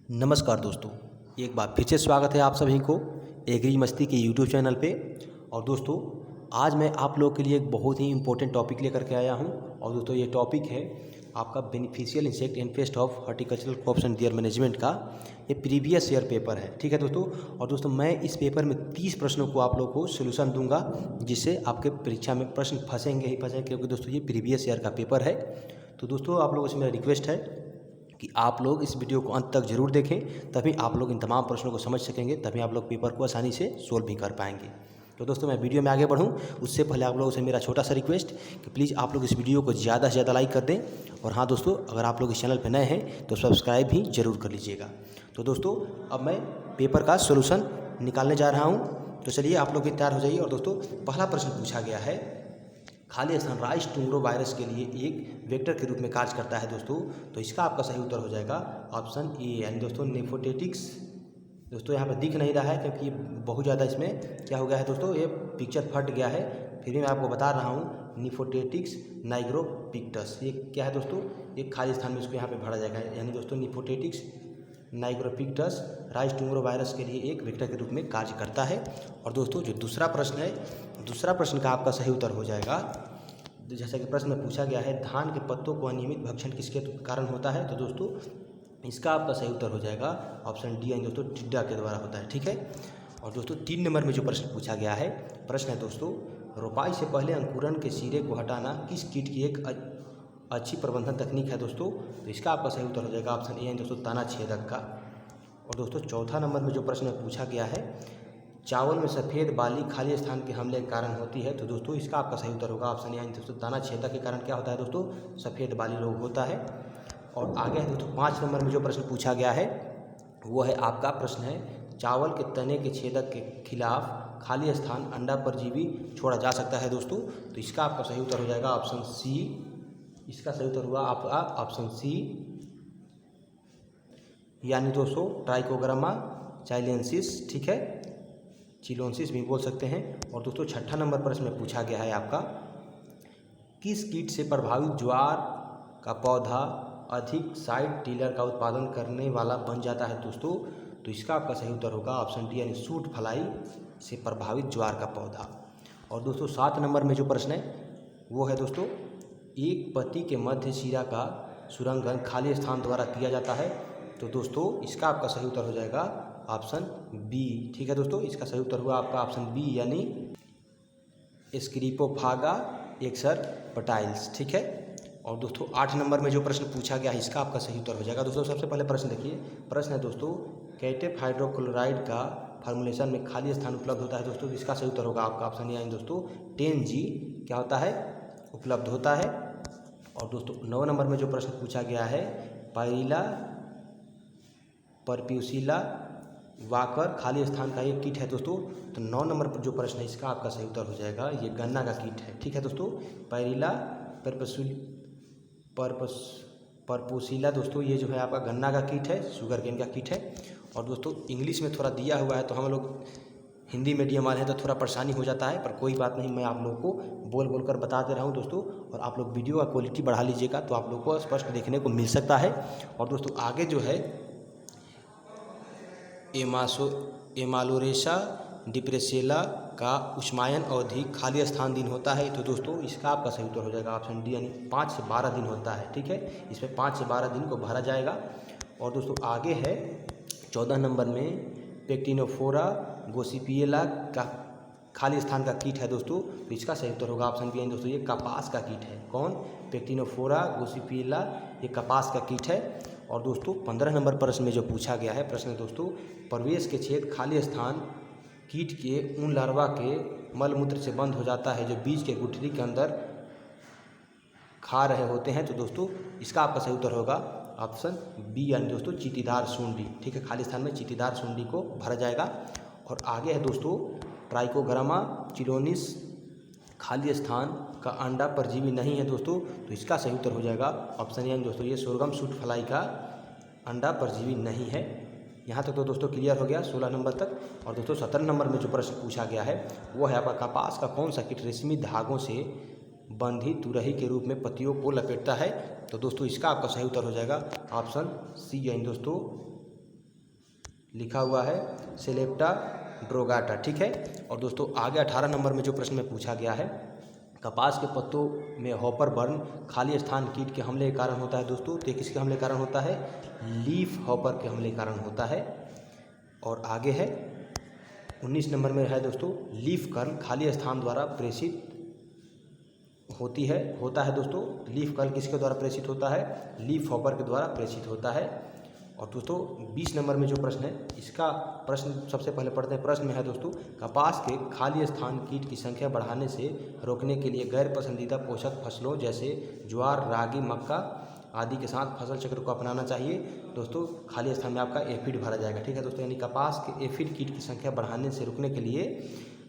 नमस्कार दोस्तों, एक बार फिर से स्वागत है आप सभी को एग्री मस्ती के यूट्यूब चैनल पे। और दोस्तों, आज मैं आप लोगों के लिए एक बहुत ही इम्पोर्टेंट टॉपिक लेकर के आया हूं। और दोस्तों, ये टॉपिक है आपका beneficial insect and paste of horticultural crops and there management का। ये प्रीवियस ईयर पेपर है, ठीक है दोस्तों। और दोस्तों, मैं इस पेपर में 30 प्रश्नों को आप लोगों को सोल्यूशन दूंगा, जिससे आपके परीक्षा में प्रश्न फंसेंगे ही फंसेंगे, क्योंकि दोस्तों ये प्रीवियस ईयर का पेपर है। तो दोस्तों, आप लोगों से मेरा रिक्वेस्ट है कि आप लोग इस वीडियो को अंत तक जरूर देखें, तभी आप लोग इन तमाम प्रश्नों को समझ सकेंगे, तभी आप लोग पेपर को आसानी से सोल्व भी कर पाएंगे। तो दोस्तों, मैं वीडियो में आगे बढ़ूं उससे पहले आप लोगों से मेरा छोटा सा रिक्वेस्ट कि प्लीज़ आप लोग इस वीडियो को ज़्यादा से ज़्यादा लाइक कर दें। और हाँ दोस्तों, अगर आप लोग इस चैनल पर नए हैं तो सब्सक्राइब भी जरूर कर लीजिएगा। तो दोस्तों, अब मैं पेपर का सोल्यूशन निकालने जा रहा हूँ, तो चलिए आप लोग भी तैयार हो जाइए। और दोस्तों, पहला प्रश्न पूछा गया है, खाली स्थान राइस टुमरो वायरस के लिए एक वेक्टर के रूप में कार्य करता है दोस्तों। तो इसका आपका सही उत्तर हो जाएगा ऑप्शन ए, यानी दोस्तों नेफोटेटिक्स। दोस्तों, यहाँ पर दिख नहीं रहा है क्योंकि बहुत ज़्यादा इसमें क्या हो गया है दोस्तों, ये पिक्चर फट गया है। फिर भी मैं आपको बता रहा हूँ, निफोटेटिक्स नाइग्रोपिक्टस, ये क्या है दोस्तों, एक खाली स्थान में इसको यहाँ पे भरा जाएगा। यानी दोस्तों, निफोटेटिक्स नाइग्रोपिक्टस राइस टुमरो वायरस के लिए एक वेक्टर के रूप में कार्य करता है। और दोस्तों, जो दूसरा प्रश्न है, दूसरा प्रश्न का आपका सही उत्तर हो जाएगा, जैसा कि प्रश्न में पूछा गया है, धान के पत्तों को अनियमित भक्षण किसके कारण होता है। तो दोस्तों, इसका आपका सही उत्तर हो जाएगा ऑप्शन डी, यानी दोस्तों टिड्डा के द्वारा होता है, ठीक है। और दोस्तों, 3 नंबर में जो प्रश्न पूछा गया है, प्रश्न है दोस्तों, रोपाई से पहले अंकुरन के सिरे को हटाना किस कीट की एक अच्छी प्रबंधन तकनीक है दोस्तों। तो इसका आपका सही उत्तर हो जाएगा ऑप्शन ए, यानी दोस्तों तना छेदक का। और दोस्तों, चौथा नंबर में जो प्रश्न पूछा गया है, चावल में सफ़ेद बाली खाली स्थान के हमले के कारण होती है। तो दोस्तों, इसका आपका सही उत्तर होगा ऑप्शन ए, यानी दोस्तों दाना छेदक के कारण क्या होता है दोस्तों, सफ़ेद बाली रोग होता है। और आगे है दोस्तों, 5 नंबर में जो प्रश्न पूछा गया है, वो है आपका प्रश्न है, चावल के तने के छेदक के खिलाफ खाली स्थान अंडा परजीवी छोड़ा जा सकता है दोस्तों। तो इसका आपका सही उत्तर हो जाएगा ऑप्शन सी। इसका सही उत्तर हुआ आपका ऑप्शन सी, यानी दोस्तों ट्राइकोग्रामा चाइलेंसिस, ठीक है, चिलोंसिस भी बोल सकते हैं। और दोस्तों, 6ठा नंबर प्रश्न में पूछा गया है आपका, किस कीट से प्रभावित ज्वार का पौधा अधिक साइड टिलर का उत्पादन करने वाला बन जाता है दोस्तों। तो इसका आपका सही उत्तर होगा ऑप्शन डी, यानी सूट फ्लाई से प्रभावित ज्वार का पौधा। और दोस्तों, 7 नंबर में जो प्रश्न है, वो है दोस्तों, एक पत्ती के मध्य शिरा का सुरंगन खाली स्थान द्वारा किया जाता है। तो दोस्तों, इसका आपका सही उत्तर हो जाएगा ऑप्शन बी, ठीक है दोस्तों। इसका सही उत्तर हुआ आपका ऑप्शन बी, यानी स्क्रीपोफागा एक्सरपटाइल्स, ठीक है। और दोस्तों, 8 नंबर में जो प्रश्न पूछा गया है, इसका आपका सही उत्तर हो जाएगा दोस्तों। सबसे पहले प्रश्न देखिए, प्रश्न है दोस्तों, कैटेप हाइड्रोक्लोराइड का फार्मूलेशन में खाली स्थान उपलब्ध होता है दोस्तों। इसका सही उत्तर होगा आपका ऑप्शन यानी दोस्तों 10G क्या होता है, उपलब्ध होता है। और दोस्तों, 9 नंबर में जो प्रश्न पूछा गया है, पायरिला परप्यूसिला वाकर खाली स्थान का एक कीट है दोस्तों। तो 9 नंबर पर जो प्रश्न है, इसका आपका सही उत्तर हो जाएगा, ये गन्ना का कीट है, ठीक है दोस्तों। पायरिला परपोसिला दोस्तों, ये जो है आपका गन्ना का कीट है, शुगर केन का कीट है। और दोस्तों, इंग्लिश में थोड़ा दिया हुआ है, तो हम लोग हिंदी मीडियम वाले हैं तो थोड़ा परेशानी हो जाता है, पर कोई बात नहीं, मैं आप लोगों को बोल बोल कर बता दे रहा हूँ दोस्तों। और आप लोग वीडियो का क्वालिटी बढ़ा लीजिएगा तो आप लोग को स्पष्ट देखने को मिल सकता है। और दोस्तों, आगे जो है एमालोरेसा डिप्रेसेला का उष्मायन अवधि खाली स्थान दिन होता है। तो दोस्तों, इसका आपका सही उत्तर हो जाएगा ऑप्शन डी, यानी 5 से 12 दिन होता है, ठीक है। इसमें 5 से 12 दिन को भरा जाएगा। और दोस्तों, आगे है 14 नंबर में, पेक्टिनोफोरा गोसिपिएला का खाली स्थान का कीट है दोस्तों। तो इसका सही उत्तर होगा ऑप्शन बी, यानी दोस्तों ये कपास का कीट है। कौन, पेक्टिनोफोरा गोसिपिएला, ये कपास का कीट है। और दोस्तों, 15 नंबर प्रश्न में जो पूछा गया है, प्रश्न दोस्तों, प्रवेश के छेद खाली स्थान कीट के उन लार्वा के मलमूत्र से बंद हो जाता है जो बीज के गुठली के अंदर खा रहे होते हैं। तो दोस्तों, इसका आपका सही उत्तर होगा ऑप्शन बी, यानी दोस्तों चीटीदार सूंडी, ठीक है। खाली स्थान में चीटीदार सूंडी को भरा जाएगा। और आगे है दोस्तों, ट्राइकोग्रामा चिलोनिस खाली स्थान का अंडा परजीवी नहीं है दोस्तों। तो इसका सही उत्तर हो जाएगा ऑप्शन यानी दोस्तों ये सोरगम सूट फ्लाई का अंडा परजीवी नहीं है। यहाँ तक तो दोस्तों क्लियर हो गया 16 नंबर तक। और दोस्तों 17 नंबर में जो प्रश्न पूछा गया है वो है आपका, कपास का कौन सा कीट रेशमी धागों से बंधी तुरही के रूप में पत्तियों को लपेटता है। तो दोस्तों इसका आपका सही उत्तर हो जाएगा ऑप्शन सी, यानी दोस्तों लिखा हुआ है सेलेप्टा ड्रोगाटा, ठीक है। और दोस्तों आगे 18 नंबर में जो प्रश्न में पूछा गया है, कपास के पत्तों में हॉपर बर्न खाली स्थान कीट के हमले के कारण होता है दोस्तों। तो ये किसके हमले के कारण होता है? लीफ हॉपर के हमले के कारण होता है। और आगे है 19 नंबर में है दोस्तों, लीफ कर्ल खाली स्थान द्वारा प्रेषित होता है दोस्तों। लीफ कर्ल किसके द्वारा प्रेषित होता है? लीफ हॉपर के द्वारा प्रेषित होता है। और दोस्तों 20 नंबर में जो प्रश्न है, इसका प्रश्न सबसे पहले पढ़ते हैं। प्रश्न में है दोस्तों, कपास के खाली स्थान कीट की संख्या बढ़ाने से रोकने के लिए गैर पसंदीदा पोषक फसलों जैसे ज्वार, रागी, मक्का आदि के साथ फसल चक्र को अपनाना चाहिए। दोस्तों खाली स्थान में आपका एफिड भरा जाएगा, ठीक है दोस्तों। यानी कपास के एफिड कीट की संख्या बढ़ाने से रोकने के लिए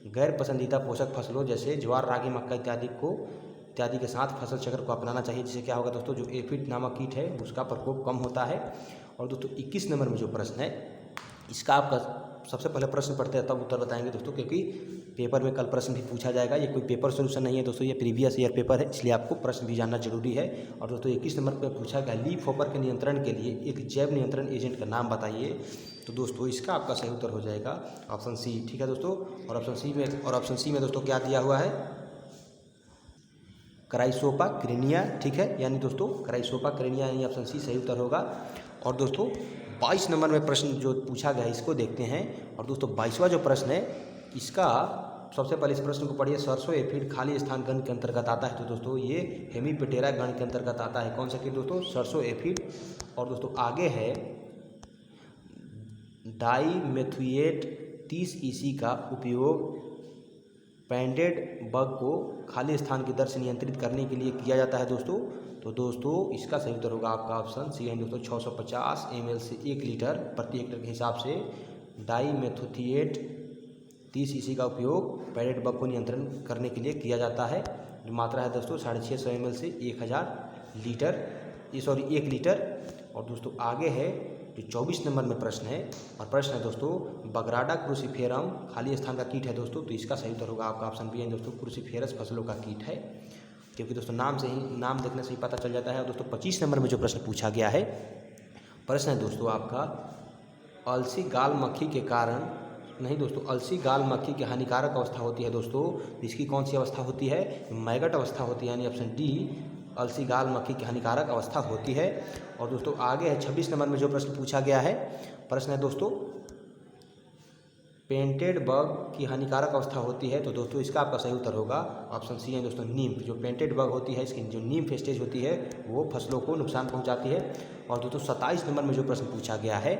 गैर पसंदीदा पोषक फसलों जैसे ज्वार, रागी, मक्का इत्यादि के साथ फसल चक्र को अपनाना चाहिए। जिससे क्या होगा दोस्तों, जो एफिड नामक कीट है उसका प्रकोप कम होता है। और दोस्तों 21 नंबर में जो प्रश्न है, इसका आपका सबसे पहले प्रश्न पढ़ते हैं तब उत्तर बताएंगे दोस्तों, क्योंकि पेपर में कल प्रश्न भी पूछा जाएगा। ये कोई पेपर सोल्यूशन नहीं है दोस्तों, ये प्रीवियस ईयर पेपर है, इसलिए आपको प्रश्न भी जानना जरूरी है। और दोस्तों 21 नंबर पर पूछा गया, लीफ हॉपर के नियंत्रण के लिए एक जैव नियंत्रण एजेंट का नाम बताइए। तो दोस्तों इसका आपका सही उत्तर हो जाएगा ऑप्शन सी, ठीक है दोस्तों। और ऑप्शन सी में दोस्तों क्या दिया हुआ है? क्राइसोपा क्रेनिया, ठीक है। यानी दोस्तों क्राइसोपा क्रेनिया यानी ऑप्शन सी सही उत्तर होगा। और दोस्तों 22 नंबर में प्रश्न जो पूछा गया है इसको देखते हैं। और दोस्तों 22वां जो प्रश्न है, इसका सबसे पहले इस प्रश्न को पढ़िए। सरसों एफिड खाली स्थान गण के अंतर्गत आता है। तो दोस्तों ये हेमीपेटेरा गण के अंतर्गत आता है। कौन सा कीट दोस्तों? सरसों एफिड। और दोस्तों आगे है डाईमेथुएट 30 EC का उपयोग पैंडेड बग को खाली स्थान की दर से नियंत्रित करने के लिए किया जाता है दोस्तों। तो दोस्तों इसका सही उत्तर होगा आपका ऑप्शन सी है दोस्तों। 650 ml से 1 लीटर प्रति हेक्टेयर के हिसाब से डाईमेथोथिएट 30 EC का उपयोग पैंडेड बग को नियंत्रण करने के लिए किया जाता है। जो मात्रा है दोस्तों 650 ml से 1 लीटर। और दोस्तों आगे है जो 24 नंबर में प्रश्न है, और प्रश्न है दोस्तों, बगराडा क्रूसीफेरम खाली स्थान का कीट है दोस्तों। तो इसका सही उत्तर होगा आपका ऑप्शन बी है दोस्तों, क्रूसीफेरस फसलों का कीट है, क्योंकि दोस्तों नाम देखने से ही पता चल जाता है। और दोस्तों 25 नंबर में जो प्रश्न पूछा गया है, प्रश्न है दोस्तों आपका, अलसी गाल मक्खी के कारण नहीं दोस्तों, अलसी गाल मक्खी की हानिकारक अवस्था होती है दोस्तों। इसकी कौन सी अवस्था होती है? मैगट अवस्था होती है, यानी ऑप्शन डी अलसी गाल मक्खी की हानिकारक अवस्था होती है। और दोस्तों आगे है 26 नंबर में जो प्रश्न पूछा गया है, प्रश्न है दोस्तों, पेंटेड बग की हानिकारक अवस्था होती है। तो दोस्तों इसका आपका सही उत्तर होगा ऑप्शन सी है दोस्तों, नीम्फ। जो पेंटेड बग होती है, इसकी जो नीम्फ स्टेज होती है वो फसलों को नुकसान पहुंचाती है। और दोस्तों 27 नंबर में जो प्रश्न पूछा गया है,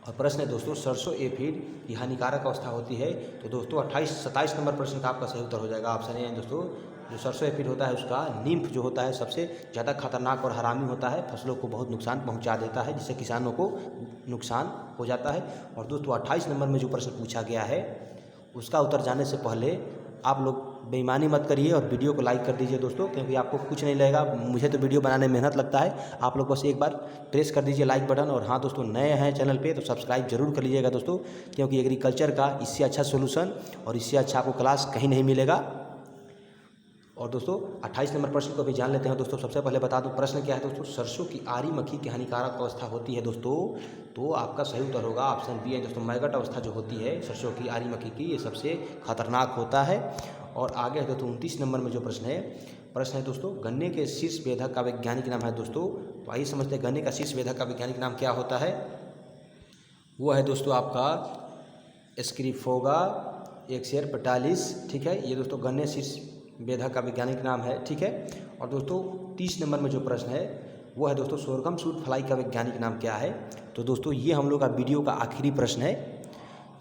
और प्रश्न है दोस्तों, सरसों एफिड की हानिकारक अवस्था होती है। तो दोस्तों 27 नंबर प्रश्न का आपका सही उत्तर हो जाएगा ऑप्शन ए दोस्तों। जो सरसों एफिड होता है उसका नीम्फ जो होता है सबसे ज़्यादा खतरनाक और हरामी होता है, फसलों को बहुत नुकसान पहुंचा देता है, जिससे किसानों को नुकसान हो जाता है। और दोस्तों 28 नंबर में जो प्रश्न पूछा गया है, उसका उत्तर जानने से पहले आप लोग बेईमानी मत करिए और वीडियो को लाइक कर दीजिए दोस्तों, क्योंकि आपको कुछ नहीं लगेगा। मुझे तो वीडियो बनाने में मेहनत लगता है, आप लोग बस एक बार प्रेस कर दीजिए लाइक बटन। और हाँ दोस्तों, नए हैं चैनल पे तो सब्सक्राइब जरूर कर लीजिएगा दोस्तों, क्योंकि एग्रीकल्चर का इससे अच्छा सोल्यूशन और इससे अच्छा आपको क्लास कहीं नहीं मिलेगा। और दोस्तों 28 नंबर प्रश्न को भी जान लेते हैं दोस्तों। सबसे पहले बता दूं प्रश्न क्या है दोस्तों, सरसों की आरी मक्खी की हानिकारक अवस्था होती है दोस्तों। तो आपका सही उत्तर होगा ऑप्शन बी है दोस्तों, मैगट अवस्था जो होती है सरसों की आरी मक्खी की, ये सबसे खतरनाक होता है। और आगे है दोस्तों 29 नंबर में जो प्रश्न है दोस्तों, गन्ने के शीर्ष वेधक का वैज्ञानिक नाम है दोस्तों। तो आइए समझते हैं गन्ने का शीर्ष वेधक का वैज्ञानिक नाम क्या होता है। वो है दोस्तों आपका स्क्रिफोगा एक्सेरपेटालिस, ठीक है। ये दोस्तों गन्ने शीर्ष वेधक का वैज्ञानिक नाम है, ठीक है। और दोस्तों 30 नंबर में जो प्रश्न है वो है दोस्तों, सोरगम सूट फ्लाई का वैज्ञानिक नाम क्या है। तो दोस्तों ये हम लोग का वीडियो का आखिरी प्रश्न है,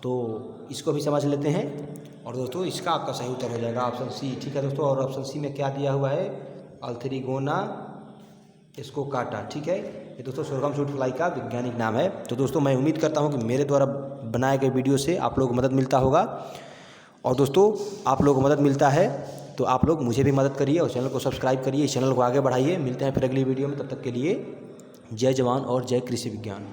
तो इसको भी समझ लेते हैं। और दोस्तों इसका आपका सही उत्तर हो जाएगा ऑप्शन सी, ठीक है दोस्तों। और ऑप्शन सी में क्या दिया हुआ है, अल्थेरिगोना स्कोकाटा, ठीक है। ये दोस्तों सोरगम सूट फ्लाई का वैज्ञानिक नाम है। तो दोस्तों मैं उम्मीद करता हूँ कि मेरे द्वारा बनाए गए वीडियो से आप लोगों को मदद मिलता होगा। और दोस्तों आप लोगों को मदद मिलता है तो आप लोग मुझे भी मदद करिए और चैनल को सब्सक्राइब करिए, इस चैनल को आगे बढ़ाइए। मिलते हैं फिर अगली वीडियो में, तब तक के लिए जय जवान और जय कृषि विज्ञान।